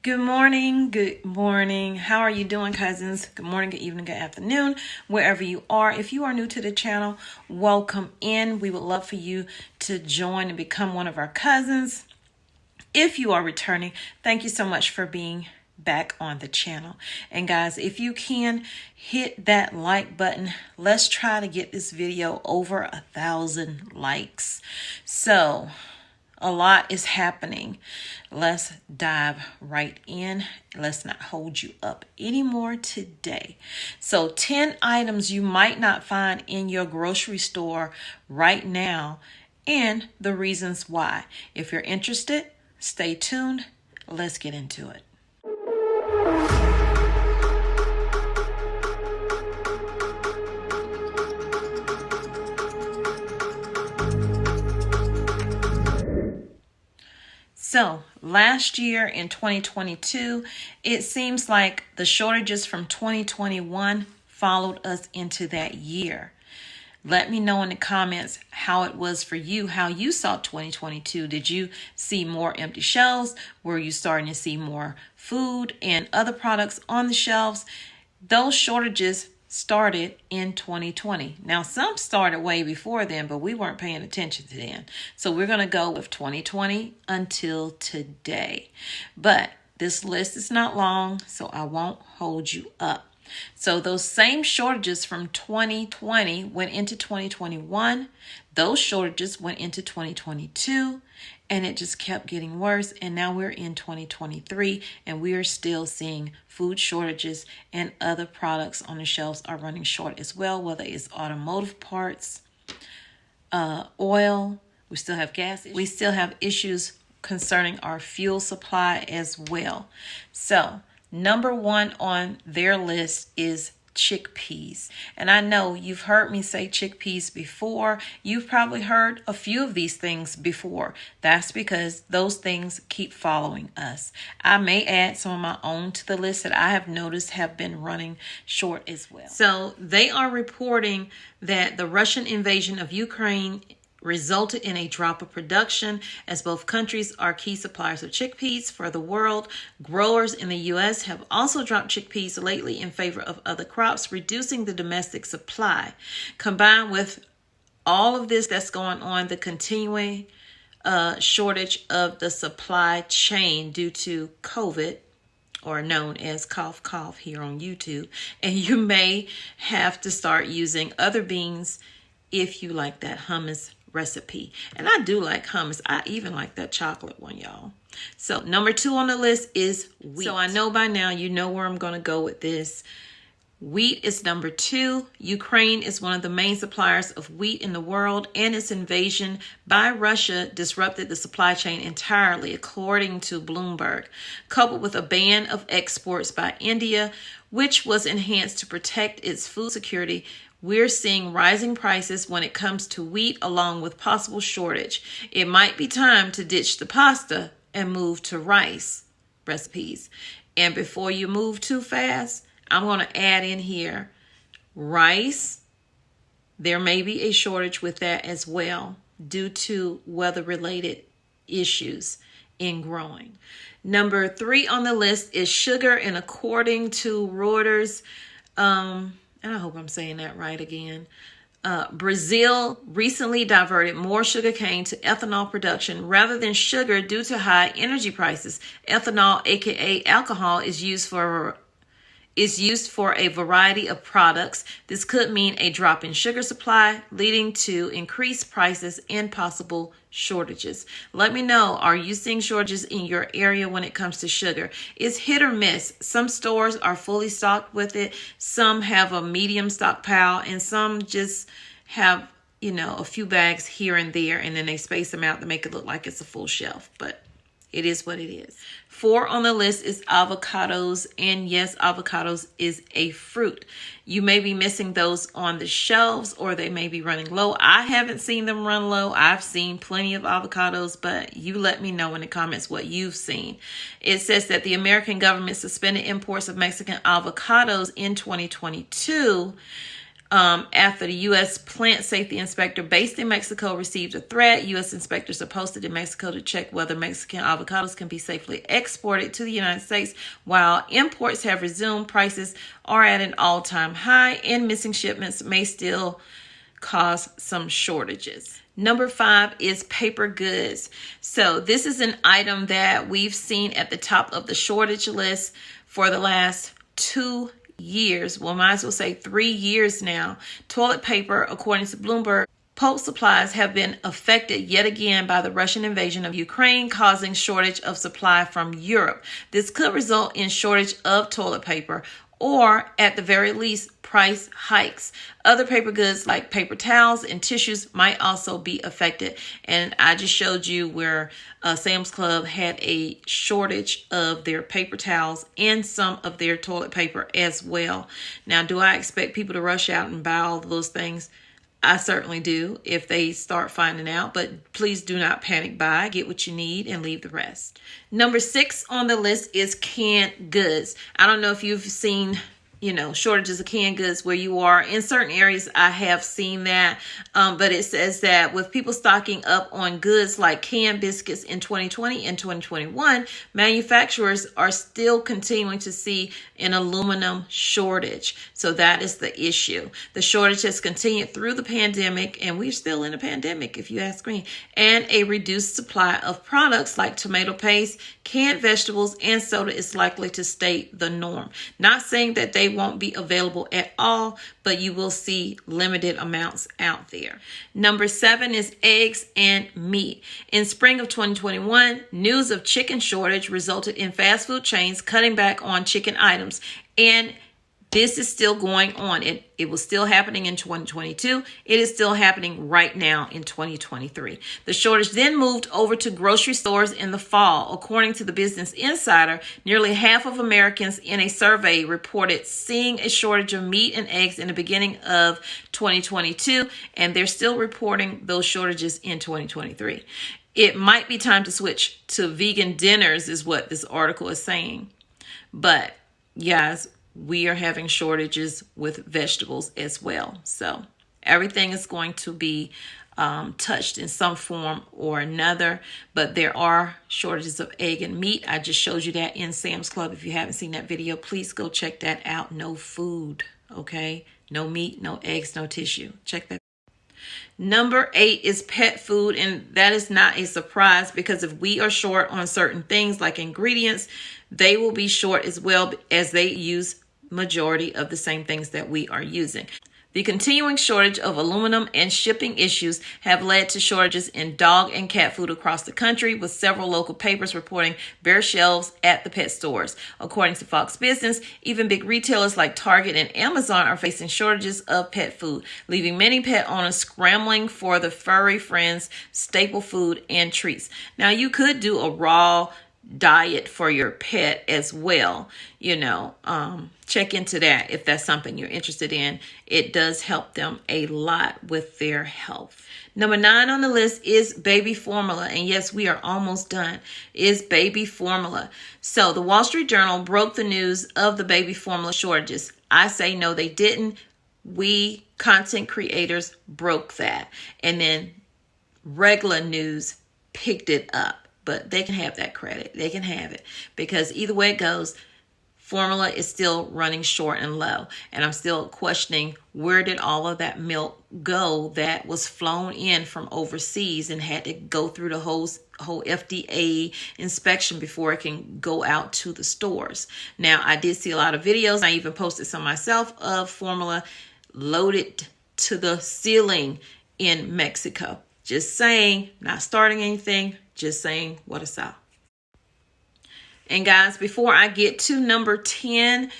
Good morning, good morning. How are you doing, cousins? Good morning, good evening, good afternoon, wherever you are. If you are new to the channel, welcome in. We would love for you to join and become one of our cousins. If you are returning, thank you so much for being back on the channel. And guys, if you can hit that like button, let's try to get this video over 1,000 likes. So a lot is happening. Let's dive right in. Let's not hold you up anymore today. So 10 items you might not find in your grocery store right now and the reasons why. If you're interested, stay tuned. Let's get into it. So last year in 2022, it seems like the shortages from 2021 followed us into that year. Let me know in the comments how it was for you, how you saw 2022. Did you see more empty shelves? Were you starting to see more food and other products on the shelves? Those shortages started in 2020. Now, some started way before then, but we weren't paying attention to them. So we're going to go with 2020 until today. But this list is not long, so I won't hold you up. So those same shortages from 2020 went into 2021. Those shortages went into 2022, and it just kept getting worse. And now we're in 2023, and we are still seeing food shortages, and other products on the shelves are running short as well, whether it's automotive parts, oil. We still have gas. We still have issues concerning our fuel supply as well. So number one on their list is chickpeas. And I know you've heard me say chickpeas before. You've probably heard a few of these things before. That's because those things keep following us. I may add some of my own to the list that I have noticed have been running short as well. So they are reporting that the Russian invasion of Ukraine resulted in a drop of production as both countries are key suppliers of chickpeas for the world. Growers in the U.S. have also dropped chickpeas lately in favor of other crops, reducing the domestic supply. Combined with all of this that's going on, the continuing shortage of the supply chain due to COVID, or known as cough cough here on YouTube, and you may have to start using other beans if you like that hummus recipe. And I do like hummus. I even like that chocolate one, y'all. So number two on the list is wheat. So I know by now you know where I'm going to go with this. Wheat is number two. Ukraine is one of the main suppliers of wheat in the world, and its invasion by Russia disrupted the supply chain entirely, according to Bloomberg, coupled with a ban of exports by India, which was enhanced to protect its food security. We're seeing rising prices when it comes to wheat, along with possible shortage. It might be time to ditch the pasta and move to rice recipes. And before you move too fast, I'm going to add in here rice. There may be a shortage with that as well due to weather-related issues in growing. Number three on the list is sugar, and according to Reuters, and I hope I'm saying that right again, Brazil recently diverted more sugarcane to ethanol production rather than sugar due to high energy prices. Ethanol, aka alcohol, is used for a variety of products. This could mean a drop in sugar supply, leading to increased prices and possible shortages. Let me know, are you seeing shortages in your area when it comes to sugar? It's hit or miss. Some stores are fully stocked with it. Some have a medium stockpile, and some just have, a few bags here and there, and then they space them out to make it look like it's a full shelf. But it is what it is. 4 on the list is avocados. And yes, avocados is a fruit. You may be missing those on the shelves, or they may be running low. I haven't seen them run low. I've seen plenty of avocados, but you let me know in the comments what you've seen. It says that the American government suspended imports of Mexican avocados in 2022 After the U.S. plant safety inspector based in Mexico received a threat, U.S. inspectors are posted in Mexico to check whether Mexican avocados can be safely exported to the United States. While imports have resumed, prices are at an all-time high, and missing shipments may still cause some shortages. Number 5 is paper goods. So this is an item that we've seen at the top of the shortage list for the last 2 years. Well, might as well say 3 years now. Toilet paper, according to Bloomberg, pulp supplies have been affected yet again by the Russian invasion of Ukraine, causing shortage of supply from Europe. This could result in shortage of toilet paper, or at the very least, price hikes. Other paper goods like paper towels and tissues might also be affected. And I just showed you where Sam's Club had a shortage of their paper towels and some of their toilet paper as well. Now, do I expect people to rush out and buy all of those things? I certainly do if they start finding out, but please do not panic buy. Get what you need and leave the rest. Number 6 on the list is canned goods. I don't know if you've seen shortages of canned goods where you are. In certain areas, I have seen that. But it says that with people stocking up on goods like canned biscuits in 2020 and 2021, manufacturers are still continuing to see an aluminum shortage. So that is the issue. The shortage has continued through the pandemic, and we're still in a pandemic, if you ask me, and a reduced supply of products like tomato paste, canned vegetables, and soda is likely to stay the norm. Not saying that they won't be available at all, but you will see limited amounts out there. Number 7 is eggs and meat. In spring of 2021, news of chicken shortage resulted in fast food chains cutting back on chicken items, and this is still going on. It was still happening in 2022. It is still happening right now in 2023. The shortage then moved over to grocery stores in the fall. According to the Business Insider, nearly half of Americans in a survey reported seeing a shortage of meat and eggs in the beginning of 2022, and they're still reporting those shortages in 2023. It might be time to switch to vegan dinners, is what this article is saying. But guys, we are having shortages with vegetables as well. So everything is going to be touched in some form or another, but there are shortages of egg and meat. I just showed you that in Sam's Club. If you haven't seen that video, please go check that out. No food, okay? No meat, no eggs, no tissue. Check that. Number 8 is pet food, and that is not a surprise because if we are short on certain things like ingredients, they will be short as well, as they use majority of the same things that we are using. The continuing shortage of aluminum and shipping issues have led to shortages in dog and cat food across the country, with several local papers reporting bare shelves at the pet stores. According to Fox Business, even big retailers like Target and Amazon are facing shortages of pet food, leaving many pet owners scrambling for the furry friends' staple food and treats. Now, you could do a raw diet for your pet as well. Check into that if that's something you're interested in. It does help them a lot with their health. Number 9 on the list is baby formula. And yes, we are almost done. Is baby formula. So the Wall Street Journal broke the news of the baby formula shortages. I say no, they didn't. We content creators broke that. And then regular news picked it up. But they can have that credit. They can have it. Because either way it goes, formula is still running short and low. And I'm still questioning, where did all of that milk go that was flown in from overseas and had to go through the whole FDA inspection before it can go out to the stores? Now, I did see a lot of videos. I even posted some myself of formula loaded to the ceiling in Mexico. Just saying, not starting anything. Just saying what I saw. And guys, before I get to number 10,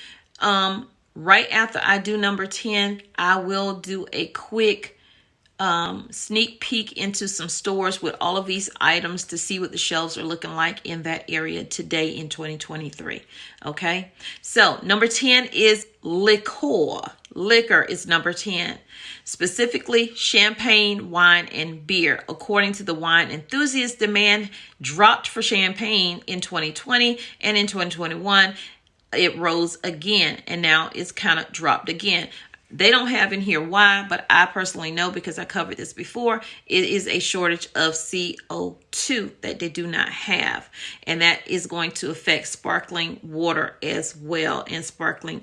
right after I do number 10, I will do a quick sneak peek into some stores with all of these items to see what the shelves are looking like in that area today in 2023. Okay, so number 10 is liquor. Liquor is number 10, specifically champagne, wine, and beer. According to the wine enthusiast, demand dropped for champagne in 2020, and in 2021 it rose again, and now it's kind of dropped again. They don't have in here why, but I personally know because I covered this before. It is a shortage of CO2 that they do not have. And that is going to affect sparkling water as well, and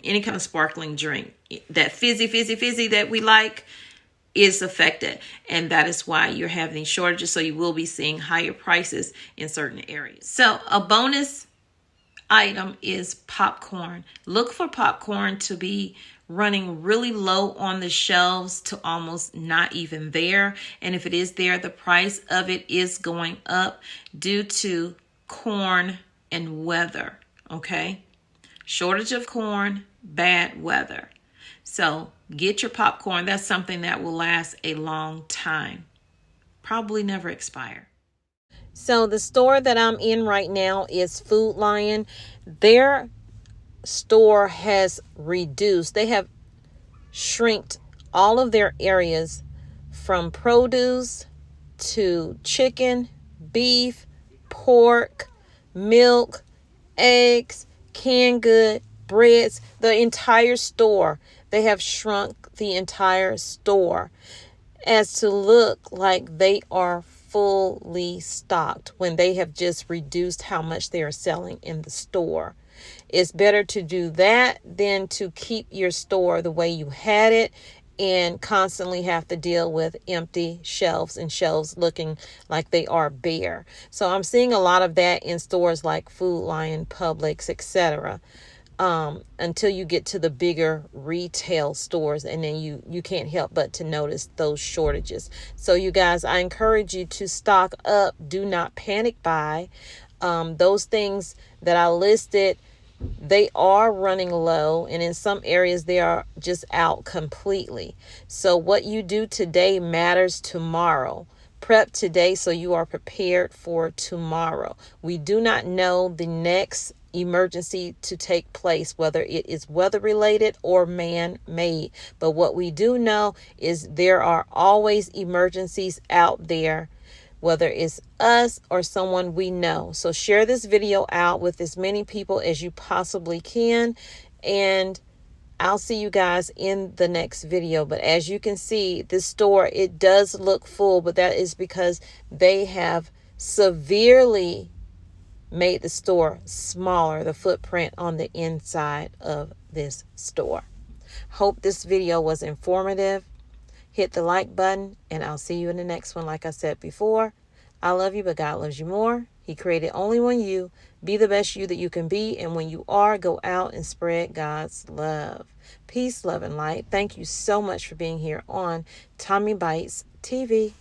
any kind of sparkling drink. That fizzy that we like is affected. And that is why you're having these shortages. So you will be seeing higher prices in certain areas. So a bonus item is popcorn. Look for popcorn to be running really low on the shelves to almost not even there. And if it is there, the price of it is going up due to corn and weather. Okay? Shortage of corn, bad weather. So get your popcorn. That's something that will last a long time. Probably never expire. So the store that I'm in right now is Food Lion. Their store has reduced. They have shrinked all of their areas from produce to chicken, beef, pork, milk, eggs, canned good, breads, the entire store. They have shrunk the entire store as to look like they are fully stocked when they have just reduced how much they are selling in the store. It's better to do that than to keep your store the way you had it and constantly have to deal with empty shelves and shelves looking like they are bare. So I'm seeing a lot of that in stores like Food Lion, Publix, etc. Until you get to the bigger retail stores, and then you can't help but to notice those shortages. So you guys, I encourage you to stock up. Do not panic buy. Those things that I listed, they are running low, and in some areas they are just out completely. So what you do today matters tomorrow. Prep today so you are prepared for tomorrow. We do not know the next emergency to take place, whether it is weather related or man-made. But what we do know is there are always emergencies out there, whether it's us or someone we know. So share this video out with as many people as you possibly can, and I'll see you guys in the next video. But as you can see, this store, it does look full, but that is because they have severely made the store smaller, the footprint on the inside of this store. Hope this video was informative. Hit the like button, and I'll see you in the next one. Like I said before, I love you, but God loves you more. He created only one you. Be the best you that you can be, and when you are, go out and spread God's love. Peace, love, and light. Thank you so much for being here on Tommy Bites TV.